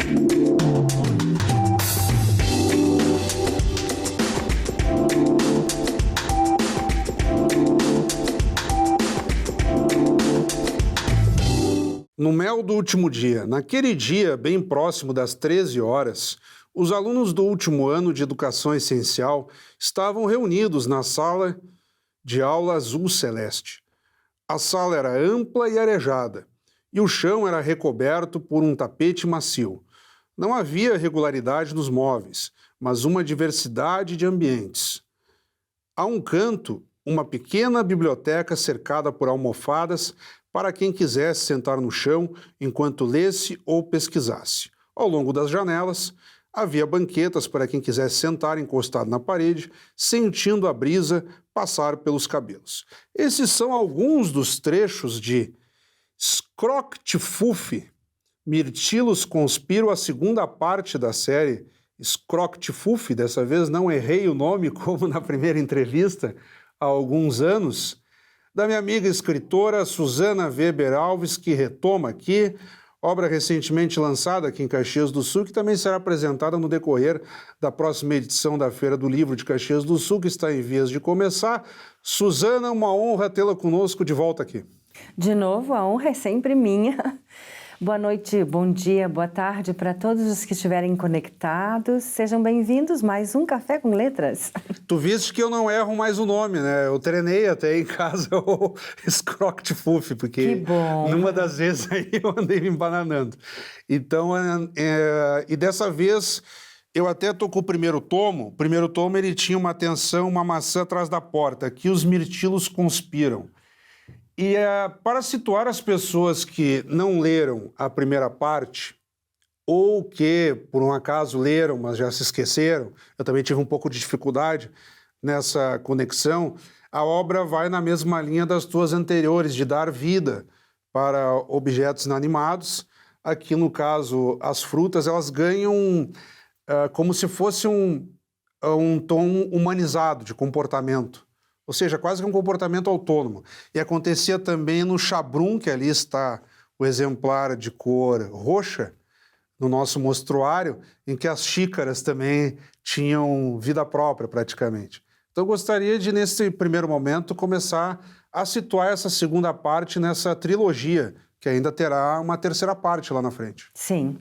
No mel do último dia, naquele dia, bem próximo das 13 horas, os alunos do último ano de Educação Essencial estavam reunidos na sala de aula azul celeste. A sala era ampla e arejada, e o chão era recoberto por um tapete macio. Não havia regularidade nos móveis, mas uma diversidade de ambientes. A um canto, uma pequena biblioteca cercada por almofadas para quem quisesse sentar no chão enquanto lesse ou pesquisasse. Ao longo das janelas, havia banquetas para quem quisesse sentar encostado na parede, sentindo a brisa passar pelos cabelos. Esses são alguns dos trechos de Scroctifuf, Mirtilos Conspiro, a segunda parte da série Scroctifuf. Dessa vez não errei o nome, como na primeira entrevista há alguns anos, da minha amiga escritora Susana Weber Alves, que retoma aqui, obra recentemente lançada aqui em Caxias do Sul, que também será apresentada no decorrer da próxima edição da Feira do Livro de Caxias do Sul, que está em vias de começar. Susana, uma honra tê-la conosco de volta aqui. De novo, a honra é sempre minha. Boa noite, bom dia, boa tarde para todos os que estiverem conectados. Sejam bem-vindos mais um Café com Letras. Tu viste que eu não erro mais o nome, né? Eu treinei até em casa o Scroctifuf, porque numa das vezes aí eu andei me embananando. Então, e dessa vez eu até tô com o primeiro tomo. O primeiro tomo ele tinha uma atenção, uma maçã atrás da porta. Aqui os mirtilos conspiram. E para situar as pessoas que não leram a primeira parte, ou que, por um acaso, leram, mas já se esqueceram, eu também tive um pouco de dificuldade nessa conexão, a obra vai na mesma linha das duas anteriores, de dar vida para objetos inanimados. Aqui, no caso, as frutas, elas ganham como se fosse um tom humanizado de comportamento. Ou seja, quase que um comportamento autônomo. E acontecia também no chabrum, que ali está o exemplar de cor roxa, no nosso mostruário, em que as xícaras também tinham vida própria, praticamente. Então, eu gostaria de, nesse primeiro momento, começar a situar essa segunda parte nessa trilogia, que ainda terá uma terceira parte lá na frente. Sim.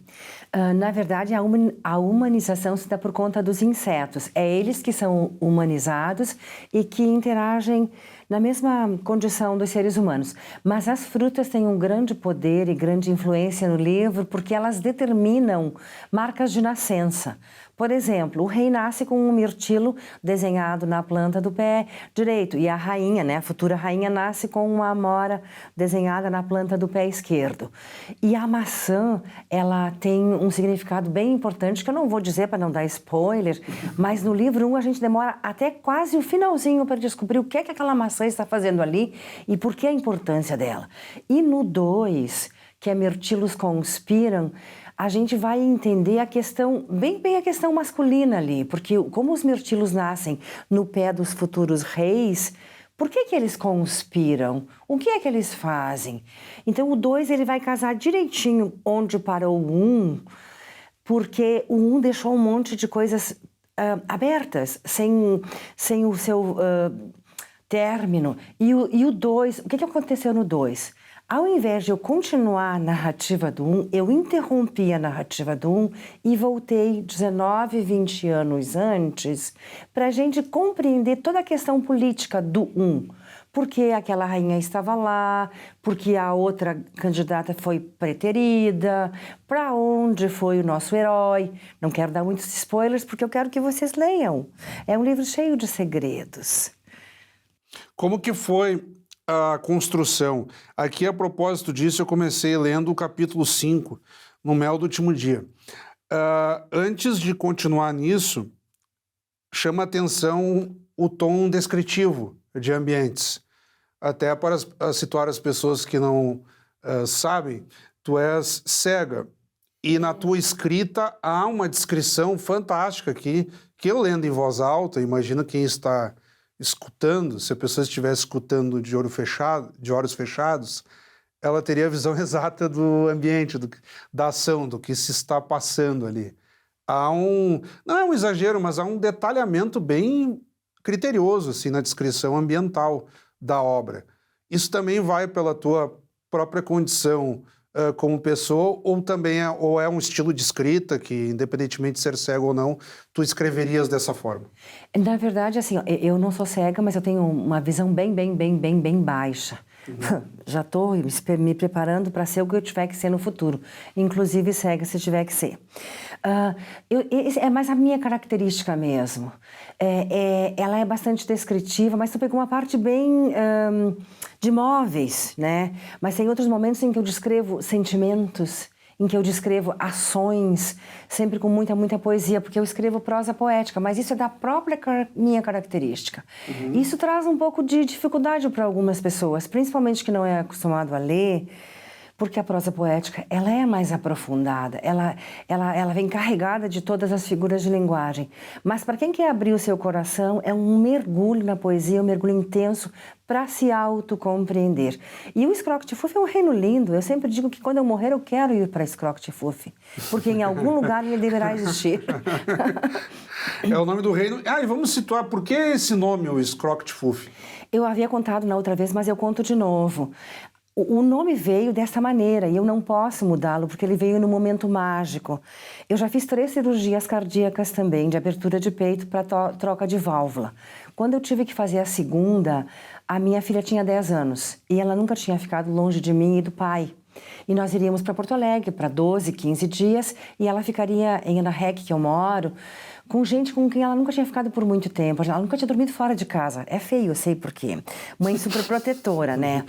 Na verdade, a humanização se dá por conta dos insetos. É eles que são humanizados e que interagem na mesma condição dos seres humanos. Mas as frutas têm um grande poder e grande influência no livro porque elas determinam marcas de nascença. Por exemplo, o rei nasce com um mirtilo desenhado na planta do pé direito e a rainha, né, a futura rainha, nasce com uma amora desenhada na planta do pé esquerdo. E a maçã, ela tem um significado bem importante, que eu não vou dizer para não dar spoiler, mas no livro 1 a gente demora até quase o finalzinho para descobrir o que é que aquela maçã está fazendo ali e por que a importância dela. E no 2, que é Mirtilos Conspiram, a gente vai entender a questão, bem a questão masculina ali, porque como os mirtilos nascem no pé dos futuros reis, por que eles conspiram? O que é que eles fazem? Então o 2 ele vai casar direitinho onde parou o 1, porque o 1 deixou um monte de coisas abertas, sem o seu término. E o 2, o que aconteceu no 2? Ao invés de eu continuar a narrativa do 1, eu interrompi a narrativa do 1 e voltei 19, 20 anos antes para a gente compreender toda a questão política do 1. Por que aquela rainha estava lá, porque a outra candidata foi preterida, para onde foi o nosso herói. Não quero dar muitos spoilers porque eu quero que vocês leiam. É um livro cheio de segredos. Como que foi a construção? Aqui, a propósito disso, eu comecei lendo o capítulo 5, no mel do último dia. Antes de continuar nisso, chama atenção o tom descritivo de ambientes. Até para situar as pessoas que não sabem, tu és cega. E na tua escrita há uma descrição fantástica aqui, que eu lendo em voz alta, imagino quem está escutando, se a pessoa estivesse escutando de olhos fechados, ela teria a visão exata do ambiente, da ação, do que se está passando ali. Não é um exagero, mas há um detalhamento bem criterioso assim, na descrição ambiental da obra. Isso também vai pela tua própria condição como pessoa, ou também é um estilo de escrita que, independentemente de ser cego ou não, tu escreverias dessa forma? Na verdade, assim, eu não sou cega, mas eu tenho uma visão bem baixa. Já estou me preparando para ser o que eu tiver que ser no futuro, inclusive cega se tiver que ser. É mais a minha característica mesmo. Ela é bastante descritiva, mas tu pegou uma parte bem de móveis, né? Mas tem outros momentos em que eu descrevo sentimentos, em que eu descrevo ações, sempre com muita poesia, porque eu escrevo prosa poética, mas isso é da própria minha característica. Isso traz um pouco de dificuldade para algumas pessoas, principalmente que não é acostumado a ler, porque a prosa poética, ela é mais aprofundada, ela vem carregada de todas as figuras de linguagem. Mas para quem quer abrir o seu coração, é um mergulho na poesia, um mergulho intenso para se autocompreender. E o Scrocty-Fuf é um reino lindo. Eu sempre digo que quando eu morrer, eu quero ir para Scrocty-Fuf, porque em algum lugar ele deverá existir. É o nome do reino. E vamos situar, por que esse nome, o Scrocty-Fuf? Eu havia contado na outra vez, mas eu conto de novo. O nome veio dessa maneira e eu não posso mudá-lo porque ele veio no momento mágico. Eu já fiz 3 cirurgias cardíacas também, de abertura de peito para troca de válvula. Quando eu tive que fazer a segunda, a minha filha tinha 10 anos e ela nunca tinha ficado longe de mim e do pai. E nós iríamos para Porto Alegre para 12, 15 dias e ela ficaria em Ana Rec, que eu moro, com gente com quem ela nunca tinha ficado por muito tempo. Ela nunca tinha dormido fora de casa. É feio, eu sei por quê. Mãe super protetora, né?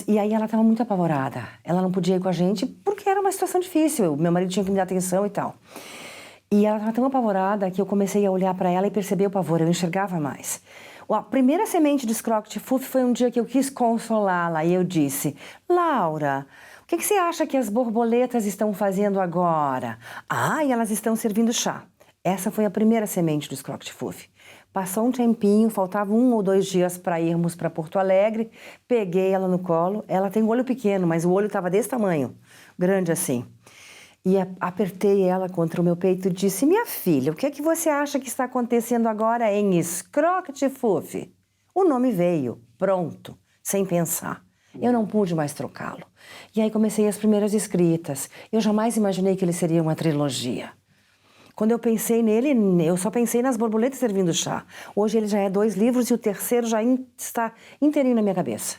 E aí ela estava muito apavorada. Ela não podia ir com a gente porque era uma situação difícil. Meu marido tinha que me dar atenção e tal. E ela estava tão apavorada que eu comecei a olhar para ela e perceber o pavor. Eu não enxergava mais. A primeira semente de Scrocty-Fuf foi um dia que eu quis consolá-la. E eu disse, Laura, o que você acha que as borboletas estão fazendo agora? E elas estão servindo chá. Essa foi a primeira semente do Scrocty-Fuf. Passou um tempinho, faltava 1 ou 2 dias para irmos para Porto Alegre. Peguei ela no colo. Ela tem um olho pequeno, mas o olho estava desse tamanho, grande assim. E apertei ela contra o meu peito e disse, minha filha, o que é que você acha que está acontecendo agora em Scrocty-Fuf? O nome veio, pronto, sem pensar. Eu não pude mais trocá-lo. E aí comecei as primeiras escritas. Eu jamais imaginei que ele seria uma trilogia. Quando eu pensei nele, eu só pensei nas borboletas servindo chá. Hoje ele já é 2 livros e o terceiro já está inteirinho na minha cabeça.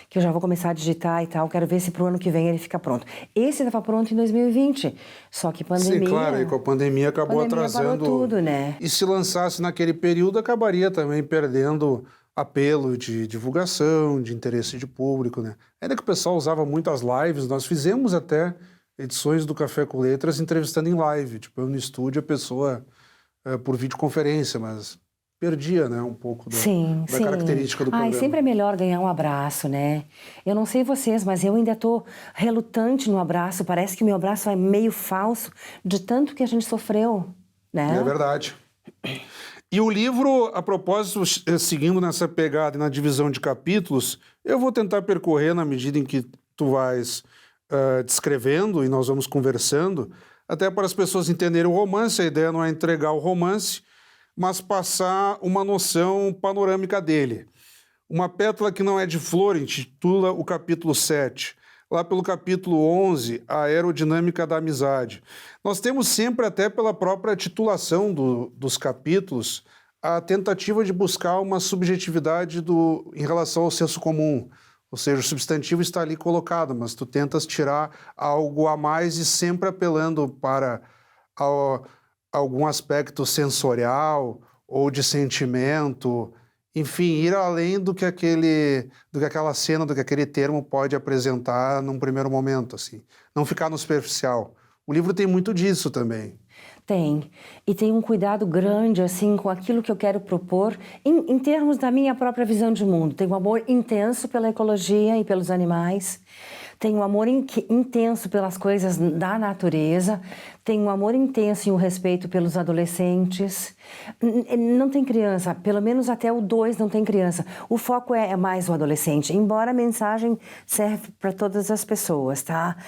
Que eu já vou começar a digitar e tal, quero ver se pro ano que vem ele fica pronto. Esse estava pronto em 2020, só que pandemia... Sim, claro, e com a pandemia acabou atrasando... tudo, né? E se lançasse naquele período, acabaria também perdendo apelo de divulgação, de interesse de público, né? Ainda que o pessoal usava muitas lives, nós fizemos até edições do Café com Letras entrevistando em live, tipo, eu no estúdio, a pessoa por videoconferência, mas perdia, né, um pouco da característica do programa. Sempre é melhor ganhar um abraço, né? Eu não sei vocês, mas eu ainda tô relutante no abraço, parece que o meu abraço é meio falso, de tanto que a gente sofreu, né? É verdade. E o livro, a propósito, seguindo nessa pegada e na divisão de capítulos, eu vou tentar percorrer na medida em que tu vais descrevendo e nós vamos conversando, até para as pessoas entenderem o romance. A ideia não é entregar o romance, mas passar uma noção panorâmica dele. Uma pétala que não é de flor intitula o capítulo 7. Lá pelo capítulo 11, a aerodinâmica da amizade. Nós temos sempre, até pela própria titulação dos capítulos, a tentativa de buscar uma subjetividade em relação ao senso comum. Ou seja, o substantivo está ali colocado, mas tu tentas tirar algo a mais e sempre apelando para algum aspecto sensorial ou de sentimento, enfim, ir além do que aquela cena, do que aquele termo pode apresentar num primeiro momento, assim. Não ficar no superficial. O livro tem muito disso também. Tem. E tem um cuidado grande, assim, com aquilo que eu quero propor em termos da minha própria visão de mundo. Tem um amor intenso pela ecologia e pelos animais. tem um amor intenso pelas coisas da natureza, tem um amor intenso e um respeito pelos adolescentes. Não tem criança, pelo menos até o 2 não tem criança. O foco é mais o adolescente, embora a mensagem serve para todas as pessoas, tá?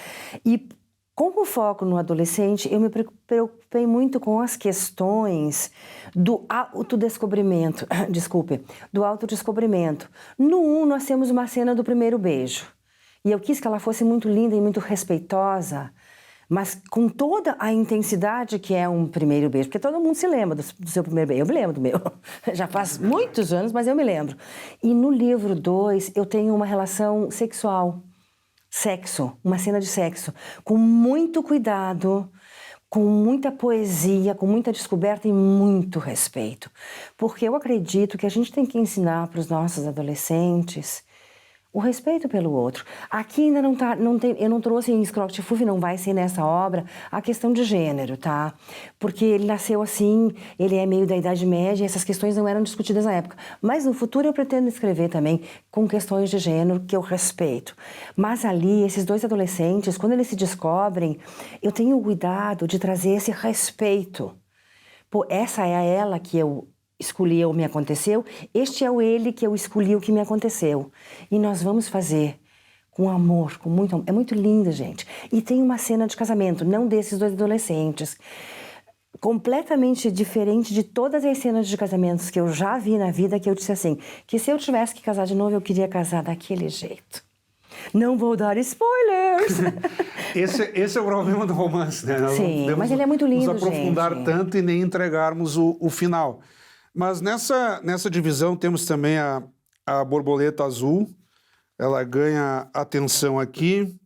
E com o foco no adolescente, eu me preocupei muito com as questões do autodescobrimento, do autodescobrimento. No 1, nós temos uma cena do primeiro beijo. E eu quis que ela fosse muito linda e muito respeitosa, mas com toda a intensidade que é um primeiro beijo. Porque todo mundo se lembra do seu primeiro beijo. Eu me lembro do meu. Já faz muitos anos, mas eu me lembro. E no livro 2, eu tenho uma relação sexual. Sexo, uma cena de sexo, com muito cuidado, com muita poesia, com muita descoberta e muito respeito. Porque eu acredito que a gente tem que ensinar para os nossos adolescentes o respeito pelo outro. Aqui ainda eu não trouxe em Scrockt Fuf, não vai ser nessa obra, a questão de gênero, tá? Porque ele nasceu assim, ele é meio da Idade Média, e essas questões não eram discutidas na época. Mas no futuro eu pretendo escrever também com questões de gênero que eu respeito. Mas ali, esses 2 adolescentes, quando eles se descobrem, eu tenho o cuidado de trazer esse respeito. Pô, essa é a ela que eu escolhi o me aconteceu, este é o ele que eu escolhi o que me aconteceu. E nós vamos fazer com amor, com muito amor. É muito lindo, gente. E tem uma cena de casamento, não desses 2 adolescentes, completamente diferente de todas as cenas de casamentos que eu já vi na vida, que eu disse assim, que se eu tivesse que casar de novo, eu queria casar daquele jeito. Não vou dar spoilers! Esse é o problema do romance, né? Nós Sim, mas ele é muito lindo, nos aprofundar gente. tanto e nem entregarmos o final. Mas nessa divisão temos também a borboleta azul, ela ganha atenção aqui.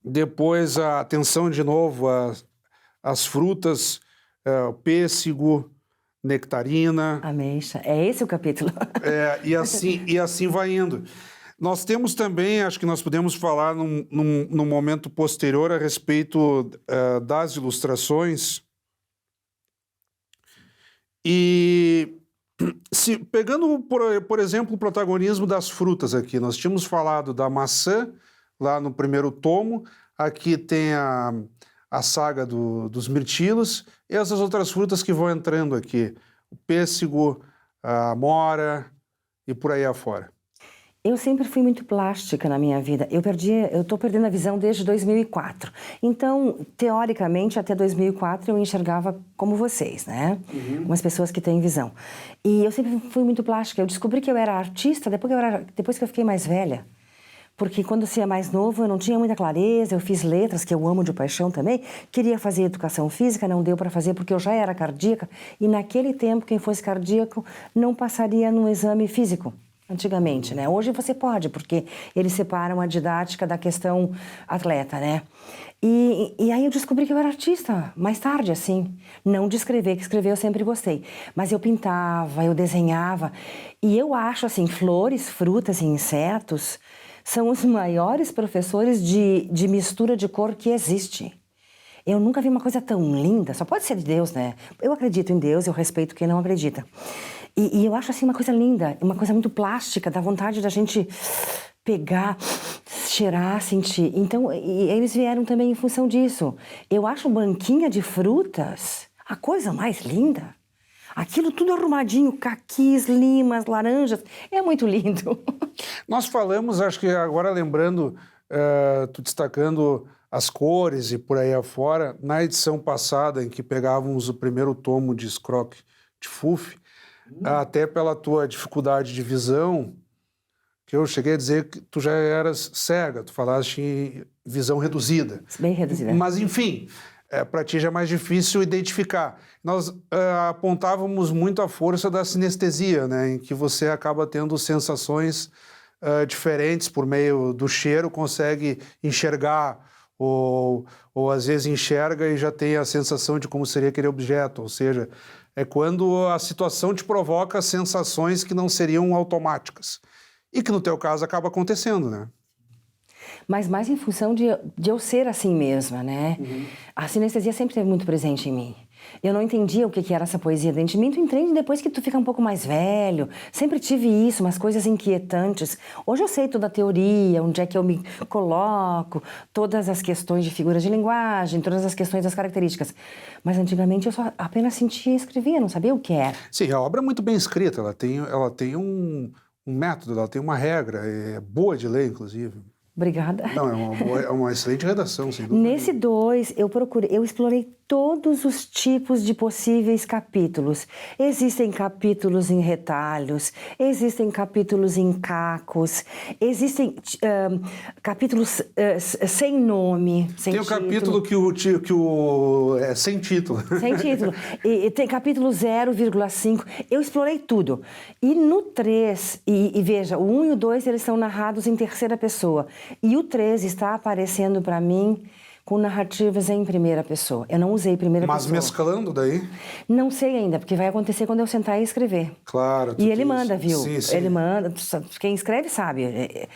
Depois a atenção de novo as frutas, o pêssego, nectarina. Ameixa, é esse o capítulo. E assim vai indo. Nós temos também, acho que nós podemos falar num momento posterior a respeito das ilustrações. E pegando, por exemplo, o protagonismo das frutas aqui, nós tínhamos falado da maçã lá no primeiro tomo, aqui tem a saga dos mirtilos e essas outras frutas que vão entrando aqui, o pêssego, a amora e por aí afora. Eu sempre fui muito plástica na minha vida. Eu estou perdendo a visão desde 2004. Então, teoricamente, até 2004 eu enxergava como vocês, né? Como as pessoas que têm visão. E eu sempre fui muito plástica. Eu descobri que eu era artista depois que eu fiquei mais velha. Porque quando você é mais novo, eu não tinha muita clareza, eu fiz letras, que eu amo de paixão também, queria fazer educação física, não deu para fazer porque eu já era cardíaca, e naquele tempo, quem fosse cardíaco não passaria num exame físico, antigamente, né? Hoje você pode, porque eles separam a didática da questão atleta, né? E aí eu descobri que eu era artista, mais tarde, assim. Não de escrever, que escrever eu sempre gostei. Mas eu pintava, eu desenhava, e eu acho, assim, flores, frutas e insetos são os maiores professores de mistura de cor que existe. Eu nunca vi uma coisa tão linda, só pode ser de Deus, né? Eu acredito em Deus, eu respeito quem não acredita. E eu acho assim uma coisa linda, uma coisa muito plástica, dá vontade da gente pegar, cheirar, sentir. Então, eles vieram também em função disso. Eu acho banquinha de frutas a coisa mais linda. Aquilo tudo arrumadinho, caquis, limas, laranjas, é muito lindo. Nós falamos, acho que agora lembrando, tu destacando as cores e por aí afora, na edição passada em que pegávamos o primeiro tomo de Scrockt Fuf, até pela tua dificuldade de visão, que eu cheguei a dizer que tu já eras cega, tu falaste em visão reduzida. Bem reduzida. Mas, enfim, para ti já é mais difícil identificar. Nós apontávamos muito a força da sinestesia, né, em que você acaba tendo sensações diferentes por meio do cheiro, consegue enxergar ou às vezes enxerga e já tem a sensação de como seria aquele objeto, ou seja, é quando a situação te provoca sensações que não seriam automáticas e que no teu caso acaba acontecendo, né? mas mais em função de eu ser assim mesma, né? A sinestesia sempre esteve muito presente em mim. Eu não entendia o que era essa poesia dentro de mim. Tu entende depois que tu fica um pouco mais velho. Sempre tive isso, umas coisas inquietantes. Hoje eu sei toda a teoria, onde é que eu me coloco, todas as questões de figuras de linguagem, todas as questões das características. Mas antigamente eu só apenas sentia e escrevia, não sabia o que era. Sim, a obra é muito bem escrita, ela tem um método, ela tem uma regra, é boa de ler, inclusive. Obrigada. Não, é uma excelente redação, sem dúvida. Nesse 2, eu explorei todos os tipos de possíveis capítulos. Existem capítulos em retalhos, existem capítulos em cacos, existem capítulos sem nome, sem tem o título. capítulo é sem título. Sem título. E tem capítulo 0,5. Eu explorei tudo. E no 3, e veja, o 1 e o 2 eles são narrados em terceira pessoa. E o 3 está aparecendo para mim com narrativas em primeira pessoa. Eu não usei primeira pessoa. Mas mesclando daí? Não sei ainda, porque vai acontecer quando eu sentar e escrever. Claro. E ele manda, viu? Sim, sim. Ele manda. Quem escreve sabe.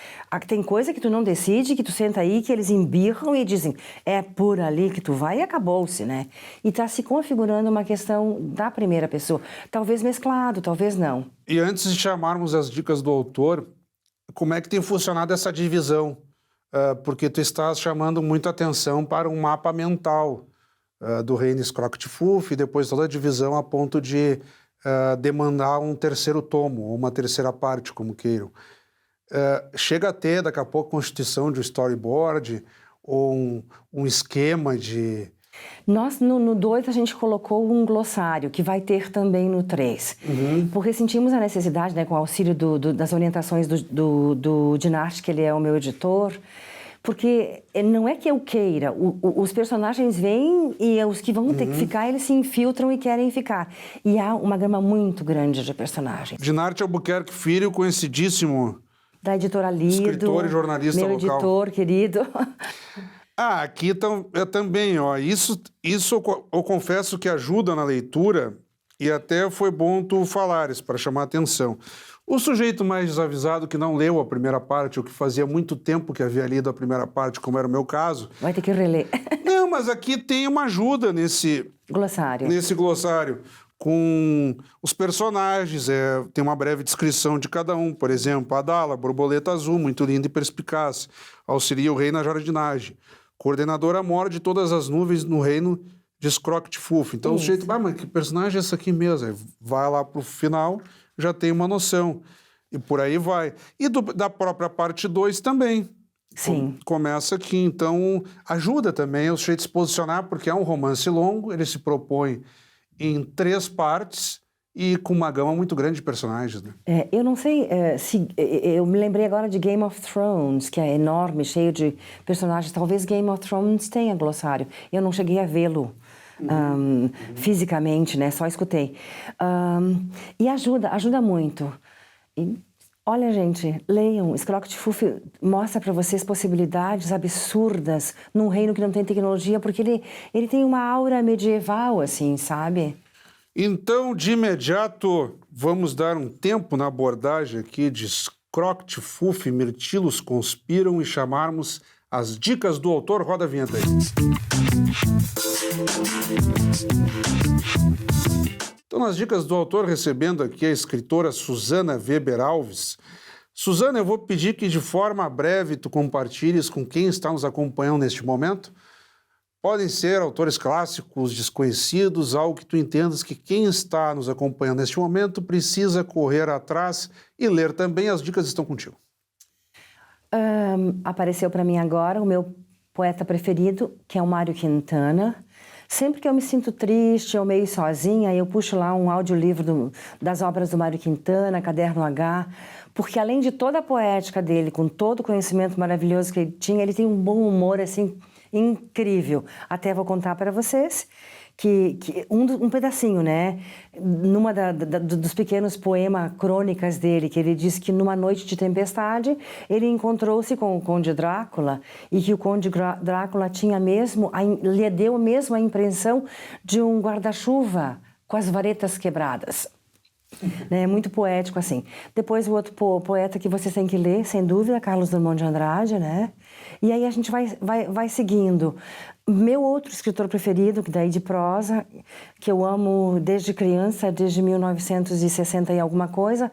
Tem coisa que tu não decide, que tu senta aí, que eles embirram e dizem é por ali que tu vai e acabou-se, né? E está se configurando uma questão da primeira pessoa. Talvez mesclado, talvez não. E antes de chamarmos as dicas do autor, como é que tem funcionado essa divisão? Porque tu estás chamando muito atenção para um mapa mental do reino Scroctfuf e depois toda a divisão a ponto de demandar um terceiro tomo, ou uma terceira parte, como queiram. Chega a ter, daqui a pouco, a constituição de um storyboard ou um esquema de... Nós, no 2, a gente colocou um glossário, que vai ter também no 3. Porque sentimos a necessidade, né, com o auxílio das orientações do Dinarte, que ele é o meu editor, porque não é que eu queira, os personagens vêm e os que vão ter que ficar, eles se infiltram e querem ficar. E há uma gama muito grande de personagens. Dinarte Albuquerque Filho, conhecidíssimo... Da editora Lido. Escritor e jornalista meu local. Editor querido. Aqui também, ó, isso eu confesso que ajuda na leitura e até foi bom tu falares para chamar a atenção. O sujeito mais desavisado que não leu a primeira parte, ou que fazia muito tempo que havia lido a primeira parte, como era o meu caso... Vai ter que reler. Não, mas aqui tem uma ajuda nesse glossário, com os personagens, tem uma breve descrição de cada um. Por exemplo, Adala, borboleta azul, muito linda e perspicaz, auxilia o rei na jardinagem. Coordenadora mor de todas as nuvens no reino de Scroctfuf. Então, o sujeito, mas que personagem é esse aqui mesmo? Aí vai lá pro final, já tem uma noção. E por aí vai. E da própria parte 2 também. Sim. Começa aqui. Então, ajuda também o sujeito se posicionar, porque é um romance longo, ele se propõe em 3 partes e com uma gama muito grande de personagens, né? Eu não sei se... Eu me lembrei agora de Game of Thrones, que é enorme, cheio de personagens. Talvez Game of Thrones tenha glossário. Eu não cheguei a vê-lo fisicamente, né? Só escutei. E ajuda muito. E, olha, gente, leiam. Scroctfuf mostra para vocês possibilidades absurdas num reino que não tem tecnologia, porque ele tem uma aura medieval, assim, sabe? Então, de imediato, vamos dar um tempo na abordagem aqui de Scroctfuf, Mirtilos conspiram e chamarmos as dicas do autor. Roda a vinheta aí. Então, nas dicas do autor, recebendo aqui a escritora Susana Weber Alves. Susana, eu vou pedir que de forma breve tu compartilhes com quem está nos acompanhando neste momento. Podem ser autores clássicos, desconhecidos, algo que tu entendas que quem está nos acompanhando neste momento precisa correr atrás e ler também. As dicas estão contigo. Apareceu para mim agora o meu poeta preferido, que é o Mário Quintana. Sempre que eu me sinto triste ou meio sozinha, eu puxo lá um audiolivro das obras do Mário Quintana, Caderno H, porque além de toda a poética dele, com todo o conhecimento maravilhoso que ele tinha, ele tem um bom humor, assim, incrível. Até vou contar para vocês que um pedacinho, né? Numa dos pequenos poemas crônicas dele, que ele diz que numa noite de tempestade ele encontrou-se com o Conde Drácula e que o Conde Drácula lhe deu mesmo a impressão de um guarda-chuva com as varetas quebradas. né? É muito poético, assim. Depois, o outro poeta que vocês têm que ler, sem dúvida, Carlos Drummond de Andrade, né? E aí a gente vai seguindo. Meu outro escritor preferido, que daí de prosa, que eu amo desde criança, desde 1960 e alguma coisa,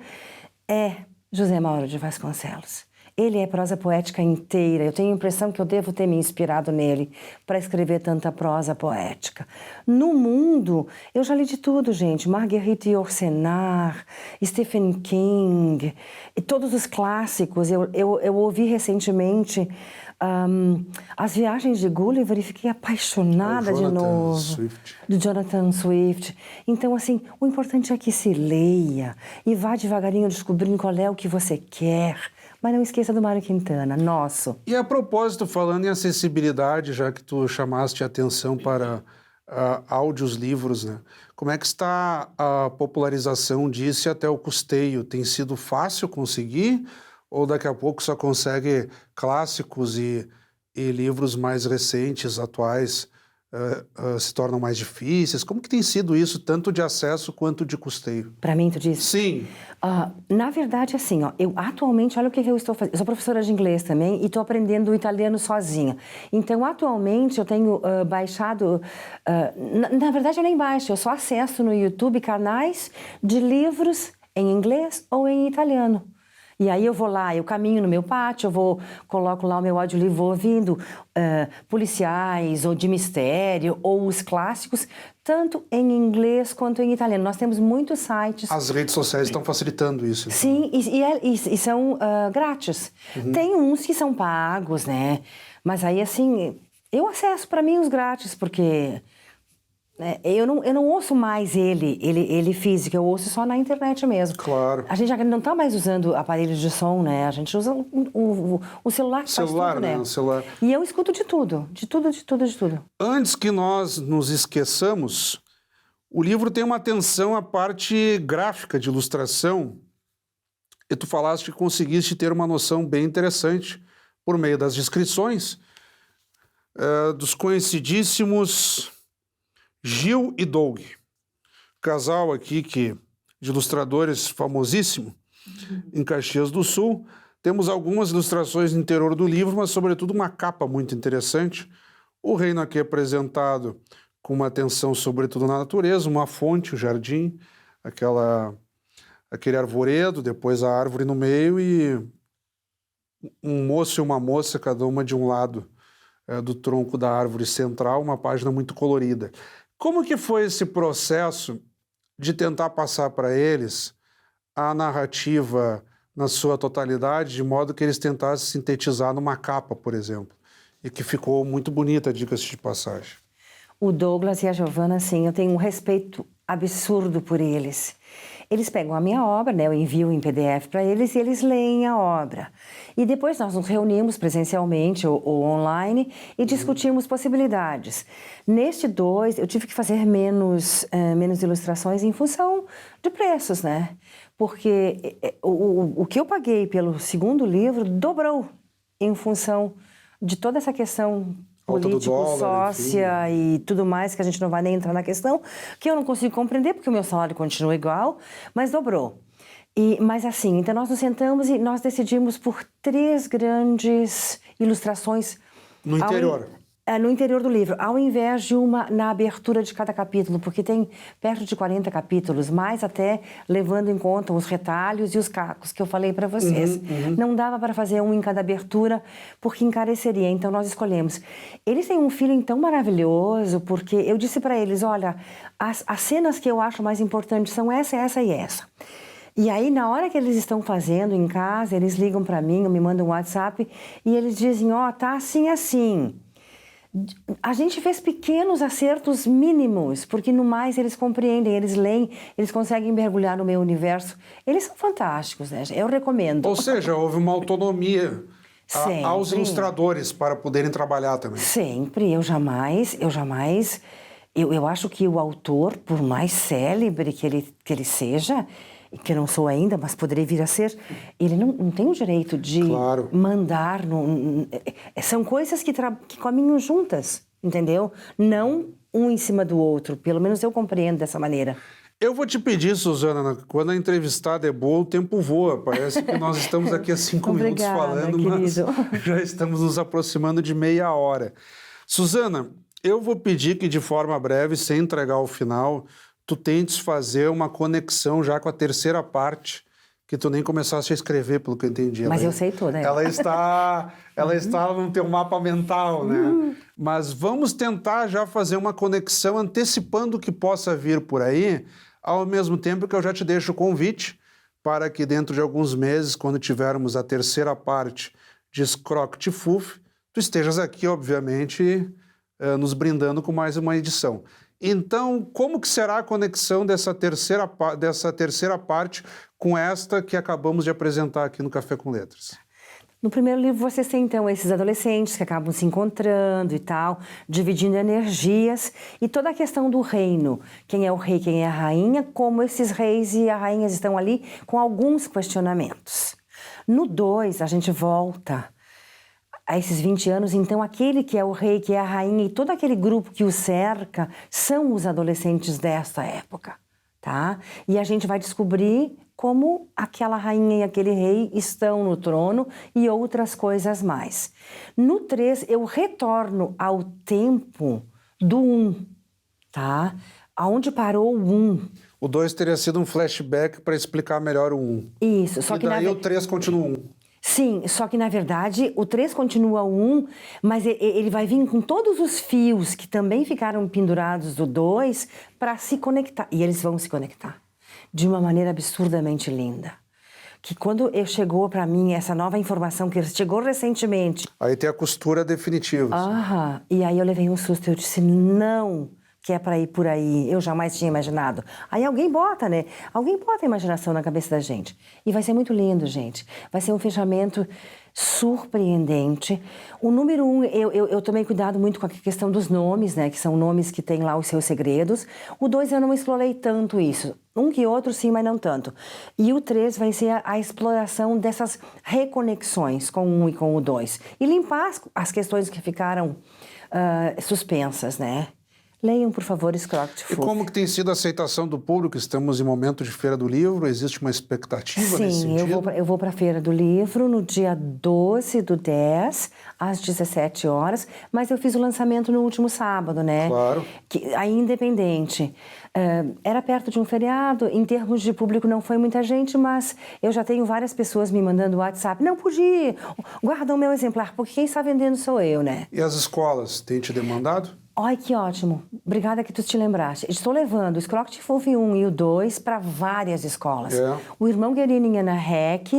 é José Mauro de Vasconcelos. Ele é prosa poética inteira. Eu tenho a impressão que eu devo ter me inspirado nele para escrever tanta prosa poética. No mundo, eu já li de tudo, gente. Marguerite Yourcenar, Stephen King, e todos os clássicos. Eu ouvi recentemente As Viagens de Gulliver e fiquei apaixonada de novo. Do Jonathan Swift. Então, assim, o importante é que se leia e vá devagarinho descobrindo qual é o que você quer. Mas não esqueça do Mário Quintana, nosso. E a propósito, falando em acessibilidade, já que tu chamaste a atenção para áudios, livros, né? Como é que está a popularização disso e até o custeio? Tem sido fácil conseguir? Ou daqui a pouco só consegue clássicos e livros mais recentes, atuais, se tornam mais difíceis? Como que tem sido isso, tanto de acesso quanto de custeio? Para mim, tu disse? Sim. Na verdade, assim, ó, eu atualmente, olha o que eu estou fazendo. Eu sou professora de inglês também e estou aprendendo o italiano sozinha. Então, atualmente, eu tenho baixado... na verdade, eu nem baixo, eu só acesso no YouTube canais de livros em inglês ou em italiano. E aí eu vou lá, eu caminho no meu pátio, coloco lá o meu audiolivro, vou ouvindo policiais, ou de mistério, ou os clássicos, tanto em inglês quanto em italiano. Nós temos muitos sites. As redes sociais estão facilitando isso. Então. Sim, e são grátis. Uhum. Tem uns que são pagos, né? Mas aí, assim, eu acesso para mim os grátis, porque... Eu não ouço mais ele físico, eu ouço só na internet mesmo. Claro. A gente já não está mais usando aparelhos de som, né? A gente usa o celular que faz tudo, né? O celular. E eu escuto de tudo. Antes que nós nos esqueçamos, o livro tem uma atenção à parte gráfica de ilustração. E tu falaste que conseguiste ter uma noção bem interessante por meio das descrições dos conhecidíssimos... Gil e Doug, casal aqui de ilustradores famosíssimo em Caxias do Sul. Temos algumas ilustrações no interior do livro, mas sobretudo uma capa muito interessante. O reino aqui é apresentado com uma atenção sobretudo na natureza, uma fonte, o jardim, aquele arvoredo, depois a árvore no meio e um moço e uma moça, cada uma de um lado do tronco da árvore central, uma página muito colorida. Como que foi esse processo de tentar passar para eles a narrativa na sua totalidade, de modo que eles tentassem sintetizar numa capa, por exemplo, e que ficou muito bonita, diga-se de passagem? O Douglas e a Giovana, assim, eu tenho um respeito absurdo por eles. Eles pegam a minha obra, né, eu envio em PDF para eles e eles leem a obra. E depois nós nos reunimos presencialmente ou online e discutimos possibilidades. Neste 2, eu tive que fazer menos ilustrações em função de preços, né? Porque o que eu paguei pelo segundo livro dobrou em função de toda essa questão político, dólar, sócia enfim. E tudo mais, que a gente não vai nem entrar na questão, que eu não consigo compreender, porque o meu salário continua igual, mas dobrou. Mas assim, então nós nos sentamos e nós decidimos por 3 grandes ilustrações... No interior? No interior do livro, ao invés de uma na abertura de cada capítulo, porque tem perto de 40 capítulos, mais até levando em conta os retalhos e os cacos que eu falei para vocês. Não dava para fazer um em cada abertura, porque encareceria, então nós escolhemos. Eles têm um feeling tão maravilhoso, porque eu disse para eles, olha, as cenas que eu acho mais importantes são essa e essa. E aí, na hora que eles estão fazendo em casa, eles ligam para mim, ou me mandam um WhatsApp, e eles dizem, tá assim. A gente fez pequenos acertos mínimos, porque no mais eles compreendem, eles leem, eles conseguem mergulhar no meu universo. Eles são fantásticos, né? Eu recomendo. Ou seja, houve uma autonomia aos ilustradores para poderem trabalhar também. Sempre. Eu acho que o autor, por mais célebre que ele seja, que eu não sou ainda, mas poderia vir a ser, ele não tem o direito de mandar. São coisas que caminham juntas, entendeu? Não um em cima do outro. Pelo menos eu compreendo dessa maneira. Eu vou te pedir, Suzana, quando a entrevistada é boa, o tempo voa. Parece que nós estamos aqui há 5 minutos falando, querido. Mas já estamos nos aproximando de meia hora. Suzana, eu vou pedir que de forma breve, sem entregar o final, tu tentes fazer uma conexão já com a terceira parte, que tu nem começaste a escrever, pelo que eu entendi. Mas eu sei toda. Ela está no teu mapa mental, né? Mas vamos tentar já fazer uma conexão antecipando o que possa vir por aí, ao mesmo tempo que eu já te deixo o convite para que dentro de alguns meses, quando tivermos a terceira parte de Scroct Fuf, tu estejas aqui, obviamente, nos brindando com mais uma edição. Então, como que será a conexão dessa terceira parte com esta que acabamos de apresentar aqui no Café com Letras? No primeiro livro, vocês têm, então, esses adolescentes que acabam se encontrando e tal, dividindo energias, e toda a questão do reino. Quem é o rei, quem é a rainha, como esses reis e as rainhas estão ali com alguns questionamentos. No 2, a gente volta a esses 20 anos, então aquele que é o rei, que é a rainha e todo aquele grupo que o cerca são os adolescentes desta época, tá? E a gente vai descobrir como aquela rainha e aquele rei estão no trono e outras coisas mais. No 3, eu retorno ao tempo do 1, tá? Aonde parou o 1. O 2 teria sido um flashback para explicar melhor o 1. Isso, só e que daí o 3 continua o 1. Sim, só que na verdade o 3 continua o 1, mas ele vai vir com todos os fios que também ficaram pendurados do 2 para se conectar. E eles vão se conectar de uma maneira absurdamente linda. Que quando chegou para mim essa nova informação que chegou recentemente... Aí tem a costura definitiva. E aí eu levei um susto, eu disse, não... que é para ir por aí, eu jamais tinha imaginado. Aí alguém bota, né? Alguém bota a imaginação na cabeça da gente. E vai ser muito lindo, gente. Vai ser um fechamento surpreendente. O número 1, eu tomei cuidado muito com a questão dos nomes, né? Que são nomes que têm lá os seus segredos. O 2, eu não explorei tanto isso. Um que outro, sim, mas não tanto. E o 3 vai ser a exploração dessas reconexões com o 1 e com o 2. E limpar as questões que ficaram suspensas, né? Leiam, por favor, Scroct Fuf. E como que tem sido a aceitação do público? Estamos em momento de Feira do Livro, existe uma expectativa nesse sentido? Sim, eu vou para a Feira do Livro no dia 12/10, às 17 horas, mas eu fiz o lançamento no último sábado, né? Claro. Aí independente. Era perto de um feriado, em termos de público não foi muita gente, mas eu já tenho várias pessoas me mandando WhatsApp. Não podia, guarda o meu exemplar, porque quem está vendendo sou eu, né? E as escolas, têm te demandado? Ai, que ótimo. Obrigada que tu te lembraste. Estou levando o Scroct Fuf 1 e o 2 para várias escolas. O Irmão Guerini em Ana Rec,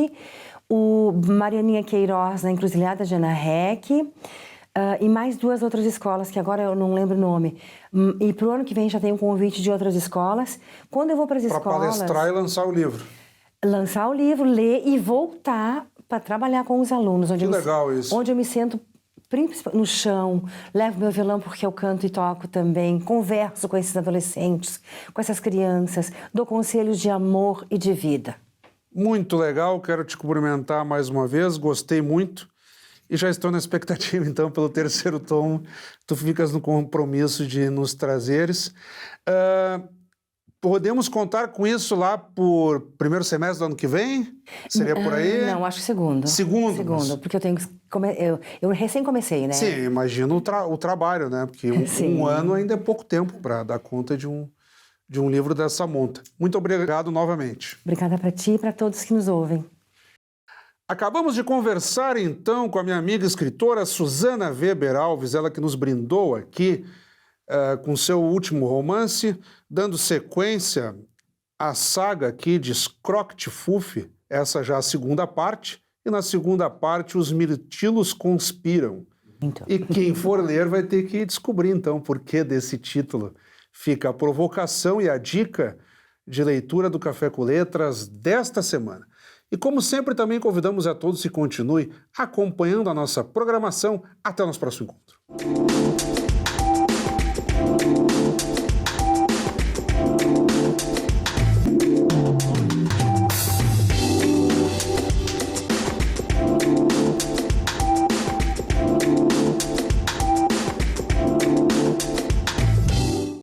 o Marianinha Queiroz na Encruzilhada de Ana Rec, e mais 2 outras escolas, que agora eu não lembro o nome. E para o ano que vem já tem um convite de outras escolas. Quando eu vou para as escolas... Para palestrar e lançar o livro. Lançar o livro, ler e voltar para trabalhar com os alunos. Que legal isso. Onde eu me sento no chão, levo meu violão porque eu canto e toco também, converso com esses adolescentes, com essas crianças, dou conselhos de amor e de vida. Muito legal, quero te cumprimentar mais uma vez, gostei muito e já estou na expectativa, então, pelo terceiro tom, tu ficas no compromisso de nos trazeres. Podemos contar com isso lá por primeiro semestre do ano que vem? Seria por aí? Não, acho segundo. Segundo, porque eu tenho eu recém comecei, né? Sim, imagino o trabalho, né? Porque um ano ainda é pouco tempo para dar conta de um livro dessa monta. Muito obrigado novamente. Obrigada para ti e para todos que nos ouvem. Acabamos de conversar, então, com a minha amiga escritora Suzana Weber Alves, ela que nos brindou aqui com seu último romance, dando sequência à saga aqui de Scroct Fuf, essa já a segunda parte, e na segunda parte os mirtilos conspiram. Então. E quem for ler vai ter que descobrir, então, o porquê desse título. Fica a provocação e a dica de leitura do Café com Letras desta semana. E como sempre, também convidamos a todos que continuem acompanhando a nossa programação. Até o nosso próximo encontro.